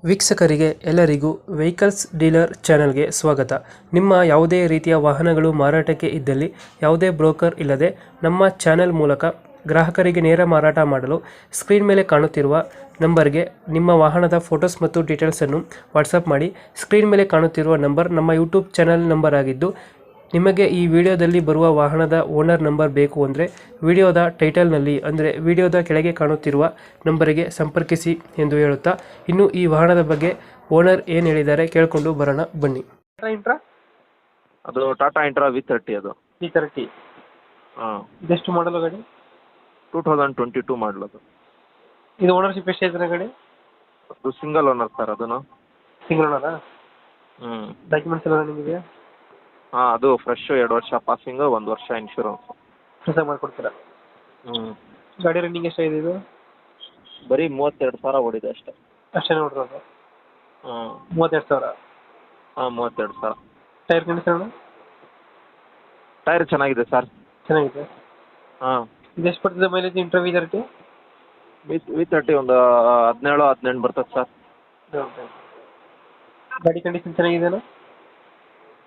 ವೀಕ್ಷಕರಿಗೆ ಎಲ್ಲರಿಗೂ vehicles dealer ಚಾನೆಲ್ಗೆ ಸ್ವಾಗತ. ನಿಮ್ಮ ಯಾವುದೇ ರೀತಿಯ ವಾಹನಗಳು ಮಾರಾಟಕ್ಕೆ ಇದ್ದಲ್ಲಿ ಯಾವುದೇ ಬ್ರೋಕರ್ ಇಲ್ಲದೆ ನಮ್ಮ ಚಾನೆಲ್ ಮೂಲಕ ಗ್ರಾಹಕರಿಗೆ ನೇರ ಮಾರಾಟ ಮಾಡಲು ಸ್ಕ್ರೀನ್ ಮೇಲೆ ಕಾಣುತ್ತಿರುವ ನಂಬರ್ಗೆ ನಿಮ್ಮ ವಾಹನದ ಫೋಟೋಸ್ ಮತ್ತು ಡೀಟೇಲ್ಸನ್ನು ವಾಟ್ಸಪ್ ಮಾಡಿ. ಸ್ಕ್ರೀನ್ ಮೇಲೆ ಕಾಣುತ್ತಿರುವ ನಂಬರ್ ನಮ್ಮ ಯೂಟ್ಯೂಬ್ ಚಾನೆಲ್ ನಂಬರ್ ಆಗಿದ್ದು, ನಿಮಗೆ ಈ ವಿಡಿಯೋದಲ್ಲಿ ಬರುವ ವಾಹನದ ಓನರ್ ನಂಬರ್ ಬೇಕು ಅಂದರೆ ವಿಡಿಯೋದ ಟೈಟಲ್ನಲ್ಲಿ ಅಂದರೆ ವಿಡಿಯೋದ ಕೆಳಗೆ ಕಾಣುತ್ತಿರುವ ನಂಬರಿಗೆ ಸಂಪರ್ಕಿಸಿ ಎಂದು ಹೇಳುತ್ತಾ, ಇನ್ನು ಈ ವಾಹನದ ಬಗ್ಗೆ ಓನರ್ ಏನು ಹೇಳಿದ್ದಾರೆ ಕೇಳಿಕೊಂಡು ಬರೋಣ ಬನ್ನಿ. ಇಂಟ್ರಾ ಅದು ಟಾಟಾ ಇಂಟ್ರಾ V30 ಅದು V30 ಹಾಂ ಇದೆಷ್ಟು ಮಾಡಲು ಗಾಡಿ? 2022 ಮಾಡಲು ಅದು. ಇದು ಓನರ್ಶಿಪ್ ಎಷ್ಟು ಐತೆ ಗಾಡಿ? ಅದು ಸಿಂಗಲ್ ಓನರ್ ಸರ್ ಅದನ್ನು. ಸಿಂಗಲ್ ಓನರಾ? ಡಾಕ್ಯುಮೆಂಟ್ಸ್ ಎಲ್ಲ ನಿಮಗೆ? ಹಾಂ ಅದು ಫ್ರೆಶ್ 2 ವರ್ಷ ಪಾಸಿಂಗ್, 1 ವರ್ಷ ಇನ್ಶೂರೆನ್ಸ್. ಫ್ರೆಶ್ ಮಾಡಿಕೊಡ್ತೀರಾ? ಗಾಡಿ ರನ್ನಿಂಗ್ ಎಷ್ಟಾಗಿದೆ ಇದು? ಬರೀ 32,000 ಓಡಿದೆ ಅಷ್ಟೇ. ಅಷ್ಟೇ ನೋಡಿರೋದು? 32,000. ಹಾಂ 32,000. Tyre condition? ಟೈರ್ ಚೆನ್ನಾಗಿದೆ ಸರ್. ಚೆನ್ನಾಗಿದೆ. ಹಾಂ ಇದೆಷ್ಟು ಬರ್ತದೆ ಮೈಲೇಜ್ ಇಂಟ್ರಾ V30? V30 ಒಂದು 17-18 ಬರ್ತದೆ ಸರ್. ಗಾಡಿ ಕಂಡೀಷನ್ ಚೆನ್ನಾಗಿದೆಯಾ?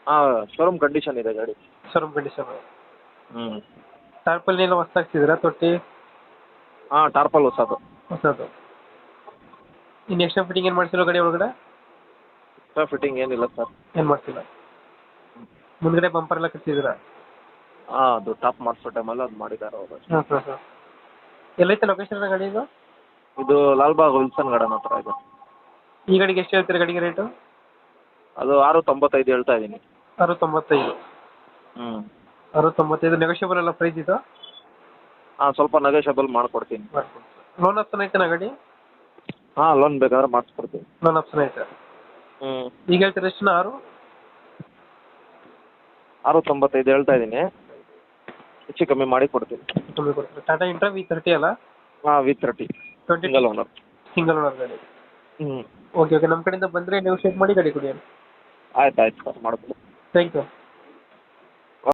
ಹಾಂ ಶೋರೂಮ್ ಕಂಡೀಷನ್ ಇದೆ ಗಾಡಿ. Showroom condition. ಟಾರ್ಪಲ್ ಎಲ್ಲ ಹೊಸ್ತಾಗ್ತಿದ್ದೀರಾ ತೊಟ್ಟಿ? ಹಾಂ ಟಾರ್ಪಲ್ ಹೊಸದು. ಹೊಸದು. ಇನ್ನು ಎಕ್ಸ್ಟ್ರಾ ಫಿಟ್ಟಿಂಗ್ ಏನು ಮಾಡಿಸಿಲ್ಲ ಗಾಡಿ ಒಳಗಡೆ? ಎಕ್ಸ್ಟ್ರಾ ಫಿಟ್ಟಿಂಗ್ ಏನಿಲ್ಲ ಸರ್. ಏನು ಮಾಡಿಸಿಲ್ಲ. ಮುಂದ್ಗಡೆ ಬಂಪರ್ ಎಲ್ಲ ಕಟ್ಸಿದ್ದೀರಾ? ಹಾಂ ಅದು ಟಾಪ್ ಮಾಡಿಸೋ ಟೈಮಲ್ಲಿ ಅದು ಮಾಡಿದ್ದಾರೆ ಅವರು. ಹಾಂ. ಎಲ್ಲೈತೆ ಲೊಕೇಶನ್ ಗಾಡಿ ಇದು? ಇದು ಲಾಲ್ಬಾಗ್ ವಿಲ್ಸನ್ ಗಾರ್ಡನ್ ಹತ್ರ ಇದೆ. ಈ ಗಾಡಿಗೆ ಎಷ್ಟು ಹೇಳ್ತೀರಾ ಗಾಡಿಗೆ ರೇಟು? ಅದು 695 ಹೇಳ್ತಾ ಇದ್ದೀನಿ. 695. 695 ನೆಗೋಷಿಯಬಲ್ ಎಲ್ಲ ಪ್ರೈಸ್ ಇದು? ಹಾಂ ಸ್ವಲ್ಪ ನೆಗೋಷಿಯಬಲ್ ಮಾಡಿಕೊಡ್ತೀನಿ. ಲೋನ್ ಆಪ್ಷನ್ ಐತೆನಾ ಗಾಡಿ? ಹಾಂ ಲೋನ್ ಬೇಕಾದ್ರೆ ಮಾಡಿಸ್ಕೊಡ್ತೀನಿ. ಲೋನ್ ಆಪ್ಷನ್ ಐತೆ. ಈಗ ಹೇಳ್ತೀರಾ ಎಷ್ಟು? 695 ಹೇಳ್ತಾ ಇದ್ದೀನಿ, ಹೆಚ್ಚು ಕಮ್ಮಿ ಮಾಡಿ ಕೊಡ್ತೀನಿ. ಕಮ್ಮಿ ಕೊಡ್ತೀರಾ? ಟಾಟಾ ಇಂಟ್ರಾ V30 ಅಲ್ಲ? ಹಾಂ V30 single owner. Single owner ಗಾಡಿ. ಓಕೆ ನಮ್ಮ ಕಡೆಯಿಂದ ಬಂದರೆ ನೆಗೋಷಿಯೇಟ್ ಮಾಡಿ ಗಾಡಿ ಕೊಡಿ. ಆಯ್ತು ಸರ್ ಮಾಡ್ತೀನಿ. Thank you.